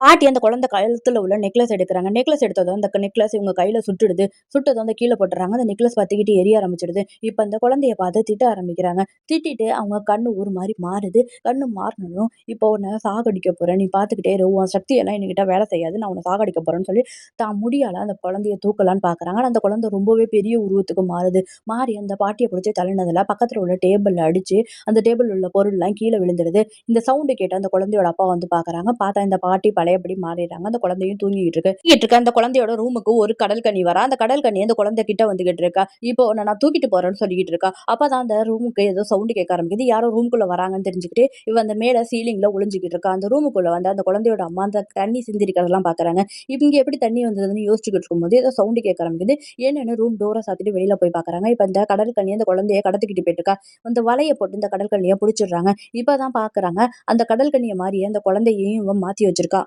பாட்டி அந்த குழந்தை கழுத்துல உள்ள நெக்லஸ் எடுக்குறாங்க. நெக்லஸ் எடுத்ததும் அந்த நெக்லஸ் இவங்க கையில சுட்டுடுது. சுட்டதும் அந்த கீழ போட்டுர்றாங்க. அந்த நெக்லஸ் பத்திக்கிட்டு எரிய ஆரம்பிச்சுடுது. இப்ப அந்த குழந்தைய பார்த்து திட்ட ஆரம்பிக்கிறாங்க. திட்டிட்டு அவங்க கண்ணு ஒரு மாரி மாறுது. கண்ணு மாறுனதும், "இப்போ உன்ன சாகடிக்க போறேன். நீ பார்த்துக்கிட்டே இரு. உன் சக்தியெல்லாம் என்கிட்ட வேலை செய்யாது. நான் உன்ன சாகடிக்க போறேன்னு" சொல்லி தான் முடியால அந்த குழந்தைய தூக்கலான்னு பார்க்குறாங்க. ஆனா அந்த குழந்தை ரொம்பவே பெரிய உருவத்துக்கு மாறுது. மாறி அந்த பாட்டிய புடிச்சு தள்ளுனதுல பக்கத்துல உள்ள டேபிள்ல அடிச்சு, அந்த டேபிள்ல உள்ள பொருள்லாம் கீழ விழுந்துருது. இந்த சவுண்ட் கேட்டு அந்த குழந்தையோட அப்பா வந்து பார்க்குறாங்க. பார்த்தா இந்த பாட்டி பழையபடி மாறிடுறாங்க. அந்த குழந்தையும் தூங்கிட்டு இருக்கு. தூங்கிட்டு இருக்க அந்த குழந்தையோட ரூமுக்கு ஒரு கடல் கன்னி வரா. அந்த கடல் கன்னி அந்த குழந்தை கிட்ட வந்துகிட்டு இருக்கா. இப்போ உன்ன நான் தூக்கிட்டு போறேன்னு சொல்லிக்கிட்டு இருக்கா. அப்பதான் அந்த ரூமுக்கு ஏதோ சவுண்ட் கேட்க ஆரம்பிக்குது. யாரோ ரூம்குள்ள வராங்கன்னு தெரிஞ்சுக்கிட்டு, இவ அந்த மேல சீலிங்ல ஒளிஞ்சுகிட்டு இருக்கா. அந்த ரூமுக்குள்ள வந்து அந்த குழந்தையோட அம்மா அந்த தண்ணி சிந்திருக்கிறதெல்லாம் பார்க்குறாங்க. இவங்க எப்படி தண்ணி வந்ததுன்னு யோசிச்சுக்கிட்டு இருக்கும்போது, ஏதோ சவுண்ட் கேட்க ஆரம்பிக்குது. என்னன்னு ரூம் டோர சாத்திட்டு வெளியில போய் பார்க்குறாங்க. இப்ப இந்த கடல் கன்னி அந்த குழந்தைய கடத்திக்கிட்டு போயிட்டு இருக்கா. அந்த வலைய போட்டு இந்த கடல் கன்னிய புடிச்சிடுறாங்க. இப்பதான் பார்க்குறாங்க, அந்த கடல் கன்னிய மாரியே அந்த குழந்தையையும் இவ மாத்தி வச்சிருக்கா.